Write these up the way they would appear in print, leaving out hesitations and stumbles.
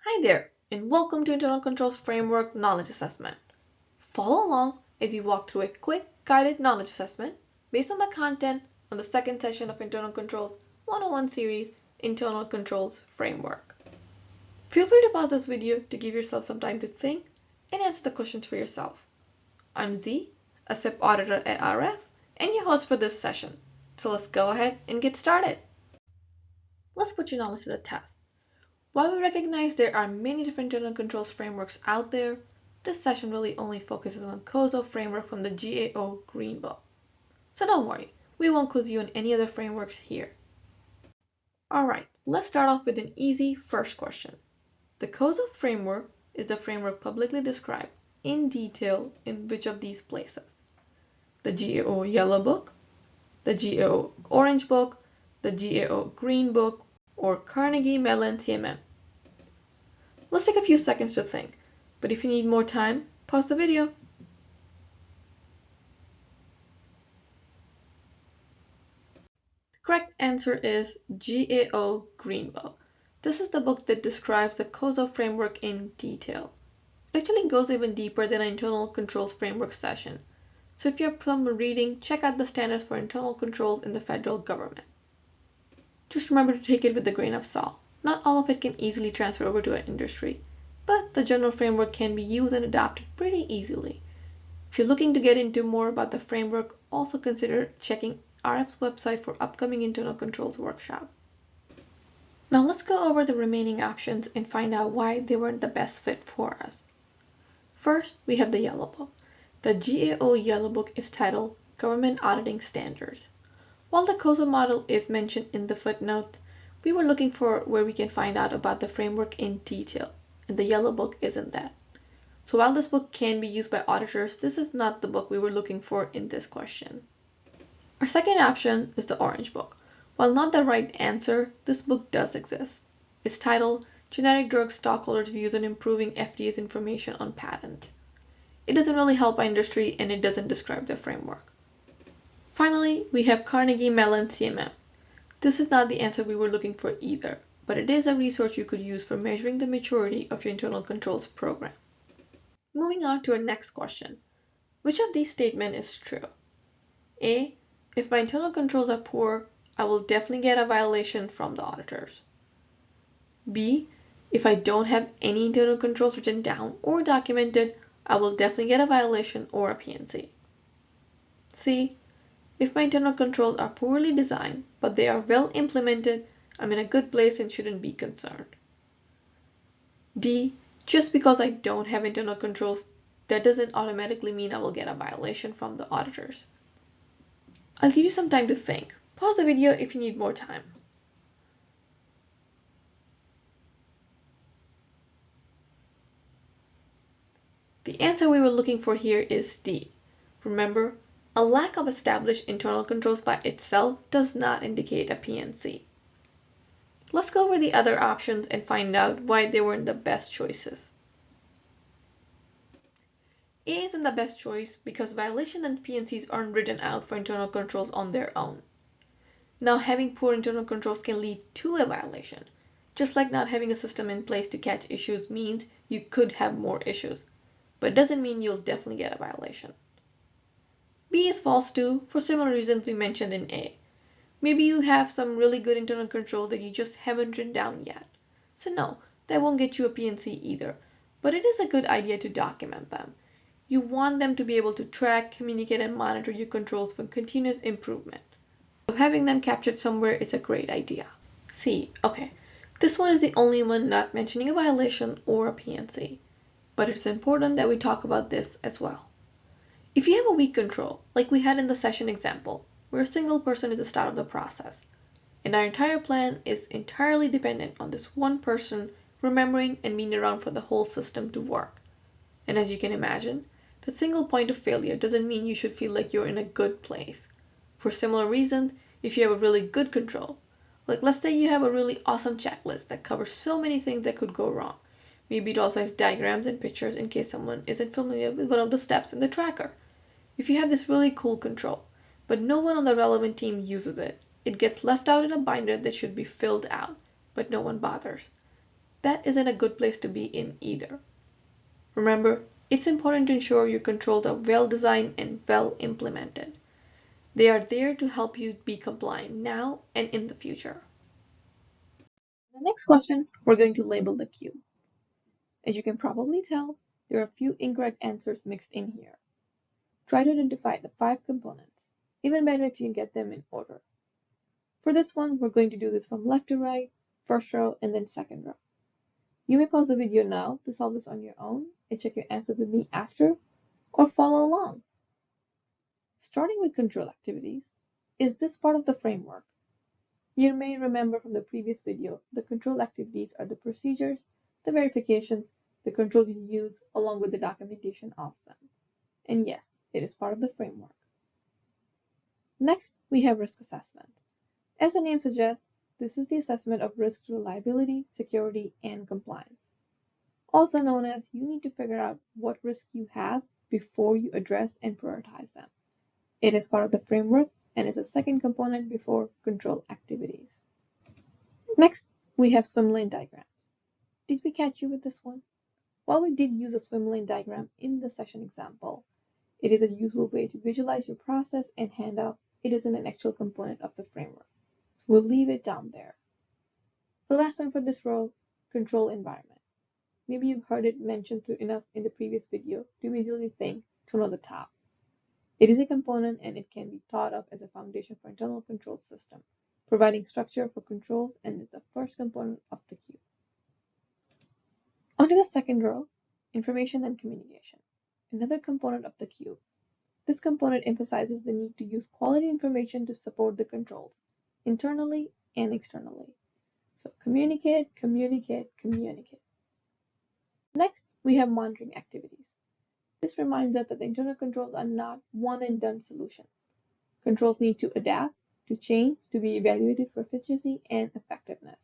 Hi there, and welcome to Internal Controls Framework Knowledge Assessment. Follow along as we walk through a quick guided knowledge assessment based on the content on the second session of Internal Controls 101 series, Internal Controls Framework. Feel free to pause this video to give yourself some time to think and answer the questions for yourself. I'm Z, a SIP auditor at RF, and your host for this session. So let's go ahead and get started. Let's put your knowledge to the test. While we recognize there are many different internal controls frameworks out there, this session really only focuses on COSO framework from the GAO Green Book. So don't worry, we won't quiz you on any other frameworks here. Alright, let's start off with an easy first question. The COSO framework is a framework publicly described in detail in which of these places? The GAO Yellow Book, the GAO Orange Book, the GAO Green Book, or Carnegie Mellon CMM. Let's take a few seconds to think, but if you need more time, pause the video. The correct answer is GAO Green Book. This is the book that describes the COSO framework in detail. It actually goes even deeper than an internal controls framework session. So if you have problem reading, check out the standards for internal controls in the federal government. Just remember to take it with a grain of salt. Not all of it can easily transfer over to an industry, but the general framework can be used and adopted pretty easily. If you're looking to get into more about the framework, also consider checking RF's website for upcoming internal controls workshop. Now let's go over the remaining options and find out why they weren't the best fit for us. First, we have the Yellow Book. The GAO Yellow Book is titled Government Auditing Standards. While the COSO model is mentioned in the footnote, we were looking for where we can find out about the framework in detail, and the Yellow Book isn't that. So while this book can be used by auditors, this is not the book we were looking for in this question. Our second option is the Orange Book. While not the right answer, this book does exist. It's titled Generic Drug Stockholders' Views on Improving FDA's Information on Patent. It doesn't really help our industry and it doesn't describe the framework. Finally, we have Carnegie Mellon CMM. This is not the answer we were looking for either, but it is a resource you could use for measuring the maturity of your internal controls program. Moving on to our next question. Which of these statements is true? A. If my internal controls are poor, I will definitely get a violation from the auditors. B. If I don't have any internal controls written down or documented, I will definitely get a violation or a PNC. C. If my internal controls are poorly designed, but they are well implemented, I'm in a good place and shouldn't be concerned. D. Just because I don't have internal controls, that doesn't automatically mean I will get a violation from the auditors. I'll give you some time to think. Pause the video if you need more time. The answer we were looking for here is D. Remember, a lack of established internal controls by itself does not indicate a PNC. Let's go over the other options and find out why they weren't the best choices. A isn't the best choice because violations and PNCs aren't written out for internal controls on their own. Now, having poor internal controls can lead to a violation. Just like not having a system in place to catch issues means you could have more issues, but it doesn't mean you'll definitely get a violation. B is false too, for similar reasons we mentioned in A. Maybe you have some really good internal control that you just haven't written down yet. So no, that won't get you a PNC either, but it is a good idea to document them. You want them to be able to track, communicate, and monitor your controls for continuous improvement. So having them captured somewhere is a great idea. C. Okay, this one is the only one not mentioning a violation or a PNC, but it's important that we talk about this as well. If you have a weak control, like we had in the session example, where a single person is the start of the process, and our entire plan is entirely dependent on this one person remembering and being around for the whole system to work. And as you can imagine, the single point of failure doesn't mean you should feel like you're in a good place. For similar reasons, if you have a really good control, like let's say you have a really awesome checklist that covers so many things that could go wrong. Maybe it also has diagrams and pictures in case someone isn't familiar with one of the steps in the tracker. If you have this really cool control, but no one on the relevant team uses it, it gets left out in a binder that should be filled out, but no one bothers. that isn't a good place to be in either. Remember, it's important to ensure your controls are well designed and well implemented. They are there to help you be compliant now and in the future. The next question, we're going to label the cube. As you can probably tell, there are a few incorrect answers mixed in here. Try to identify the 5 components. Even better if you can get them in order. For this one, we're going to do this from left to right, first row, and then second row. You may pause the video now to solve this on your own and check your answers with me after, or follow along. Starting with control activities, is this part of the framework? You may remember from the previous video, the control activities are the procedures, the verifications, the controls you use, along with the documentation of them. And yes, it is part of the framework. Next, we have risk assessment. As the name suggests, this is the assessment of risk to reliability, security, and compliance. Also known as you need to figure out what risk you have before you address and prioritize them. It is part of the framework and is a second component before control activities. Next, we have swim lane diagrams. Did we catch you with this one? While we did use a swim lane diagram in the session example, it is a useful way to visualize your process and handout. It isn't an actual component of the framework. So we'll leave it down there. The last one for this row, control environment. Maybe you've heard it mentioned enough in the previous video to immediately think to know the top. It is a component and it can be thought of as a foundation for internal control system, providing structure for controls and is the first component of the cube. Onto the second row, information and communication, another component of the cube. This component emphasizes the need to use quality information to support the controls, internally and externally. So communicate, communicate, communicate. Next, we have monitoring activities. This reminds us that the internal controls are not one and done solution. Controls need to adapt, to change, to be evaluated for efficiency and effectiveness.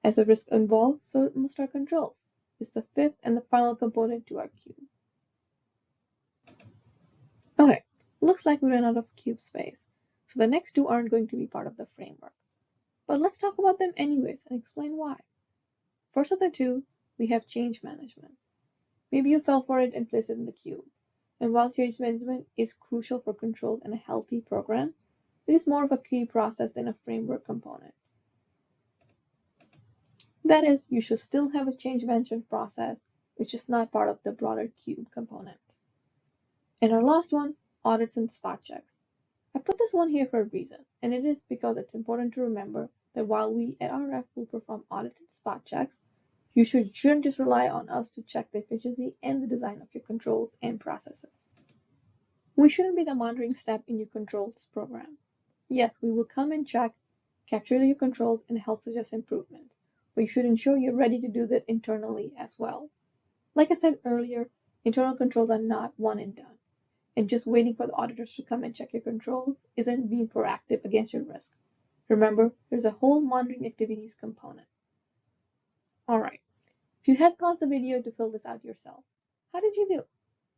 As the risk involved, so must our controls. It's the fifth and the final component to our cube. Okay, looks like we ran out of cube space, so the next two aren't going to be part of the framework. But let's talk about them anyways and explain why. First of the two, we have change management. Maybe you fell for it and placed it in the cube. And while change management is crucial for controls and a healthy program, it is more of a key process than a framework component. That is, you should still have a change management process, which is not part of the broader cube component. And our last one, audits and spot checks. I put this one here for a reason, and it is because it's important to remember that while we at RF will perform audits and spot checks, you shouldn't just rely on us to check the efficiency and the design of your controls and processes. We shouldn't be the monitoring step in your controls program. Yes, we will come and check, capture your controls, and help suggest improvements, but you should ensure you're ready to do that internally as well. Like I said earlier, internal controls are not one and done, and just waiting for the auditors to come and check your controls isn't being proactive against your risk. Remember, there's a whole monitoring activities component. Alright, if you had paused the video to fill this out yourself, how did you do?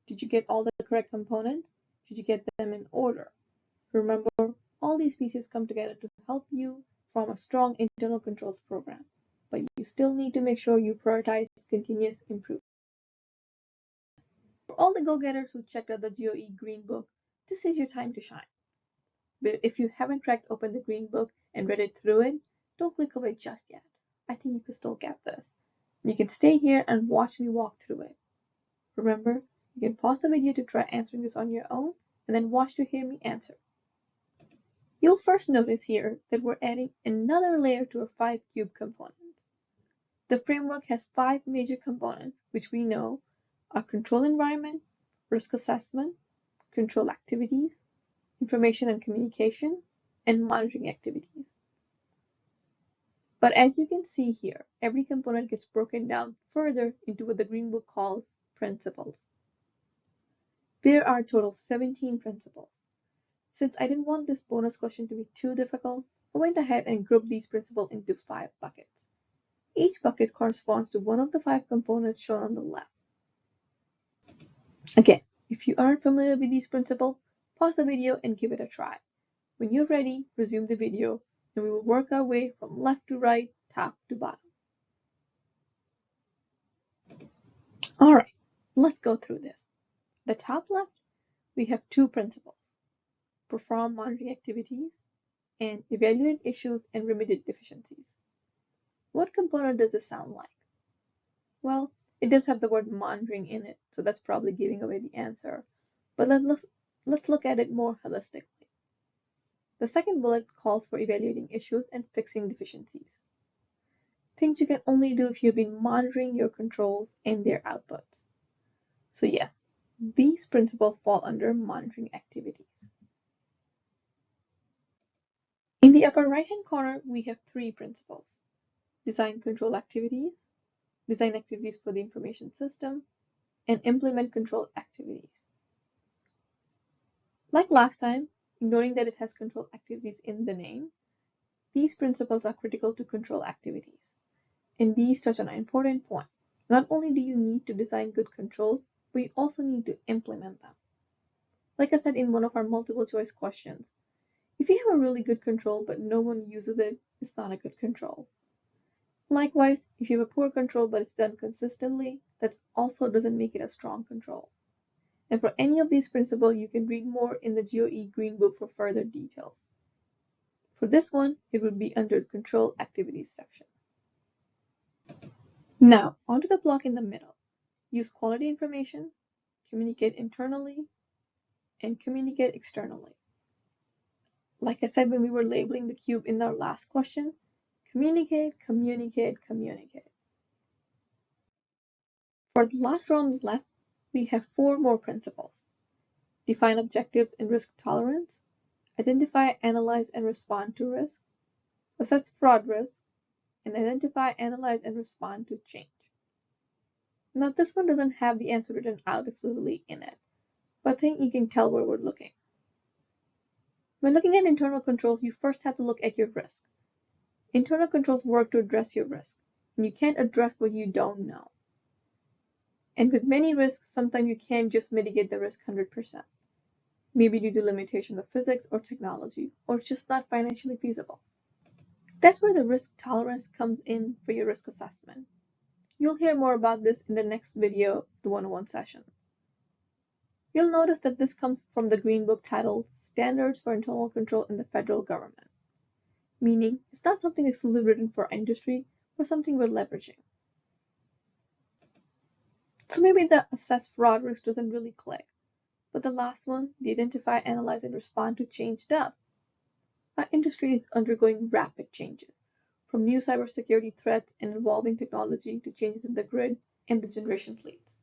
Did you get all the correct components? Did you get them in order? Remember, all these pieces come together to help you form a strong internal controls program, but you still need to make sure you prioritize continuous improvement. For all the go-getters who checked out the GOE Green Book, this is your time to shine. But if you haven't cracked open the Green Book and read it through it, don't click away just yet. I think you can still get this. You can stay here and watch me walk through it. Remember, you can pause the video to try answering this on your own, and then watch to hear me answer. You'll first notice here that we're adding another layer to our 5-cube component. The framework has 5 major components, which we know are control environment, risk assessment, control activities, information and communication, and monitoring activities. But as you can see here, every component gets broken down further into what the Green Book calls principles. There are a total of 17 principles. Since I didn't want this bonus question to be too difficult, I went ahead and grouped these principles into 5 buckets. Each bucket corresponds to one of the 5 components shown on the left. Again, if you aren't familiar with these principles, pause the video and give it a try. When you're ready, resume the video, and we will work our way from left to right, top to bottom. All right, let's go through this. The top left, we have two principles: perform monitoring activities and evaluate issues and remediate deficiencies. What component does this sound like? Well, it does have the word monitoring in it, so that's probably giving away the answer. But let's look at it more holistically. The second bullet calls for evaluating issues and fixing deficiencies. Things you can only do if you've been monitoring your controls and their outputs. So yes, these principles fall under monitoring activities. In the upper right-hand corner, we have three principles: design control activities, design activities for the information system, and implement control activities. Like last time, ignoring that it has control activities in the name, these principles are critical to control activities. And these touch on an important point. Not only do you need to design good controls, but you also need to implement them. Like I said in one of our multiple choice questions, if you have a really good control but no one uses it, it's not a good control. Likewise, if you have a poor control but it's done consistently, that also doesn't make it a strong control. And for any of these principles, you can read more in the GOE Green Book for further details. For this one, it would be under the Control Activities section. Now, onto the block in the middle. Use quality information, communicate internally, and communicate externally. Like I said when we were labeling the cube in our last question, communicate, communicate, communicate. For the last row on the left, we have four more principles: define objectives and risk tolerance, identify, analyze, and respond to risk, assess fraud risk, and identify, analyze, and respond to change. Now this one doesn't have the answer written out explicitly in it, but I think you can tell where we're looking. When looking at internal controls, you first have to look at your risk. Internal controls work to address your risk, and you can't address what you don't know. And with many risks, sometimes you can't just mitigate the risk 100%. Maybe due to limitations of physics or technology, or it's just not financially feasible. That's where the risk tolerance comes in for your risk assessment. You'll hear more about this in the next video, the 101 session. You'll notice that this comes from the Green Book titled Standards for Internal Control in the Federal Government, meaning it's not something exclusively written for industry, but something we're leveraging. So maybe the assess fraud risk doesn't really click, but the last one, the identify, analyze, and respond to change does. Our industry is undergoing rapid changes, from new cybersecurity threats and evolving technology to changes in the grid and the generation fleets.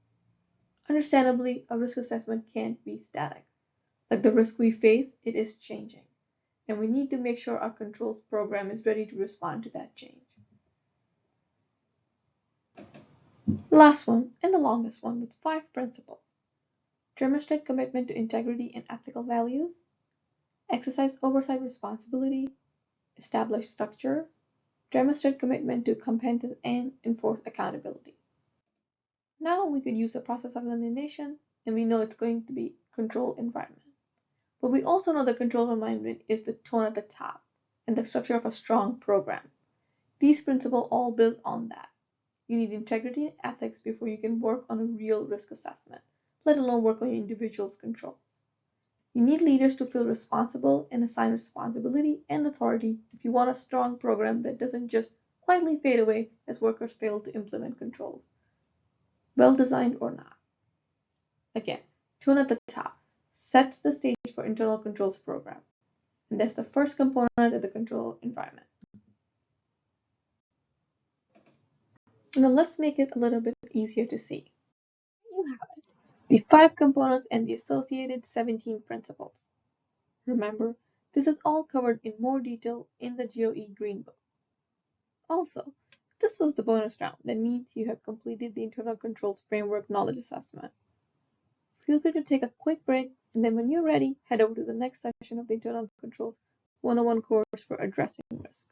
Understandably, a risk assessment can't be static. Like the risk we face, it is changing, and we need to make sure our controls program is ready to respond to that change. Last one, and the longest one, with 5 principles: demonstrate commitment to integrity and ethical values, exercise oversight responsibility, establish structure, demonstrate commitment to competence, and enforce accountability. Now we could use a process of elimination, and we know it's going to be control environment. But we also know the control environment is the tone at the top and the structure of a strong program. These principles all build on that. You need integrity and ethics before you can work on a real risk assessment, let alone work on your individual's control. You need leaders to feel responsible and assign responsibility and authority if you want a strong program that doesn't just quietly fade away as workers fail to implement controls, well designed or not. Again, tone at the top sets the stage for internal controls program, and that's the first component of the control environment. Now let's make it a little bit easier to see. You have it, the 5 components and the associated 17 principles. Remember, this is all covered in more detail in the GOE Green Book. Also, this was the bonus round. That means you have completed the Internal Controls Framework Knowledge Assessment. Feel free to take a quick break, and then when you're ready, head over to the next session of the Internal Controls 101 course for addressing risk.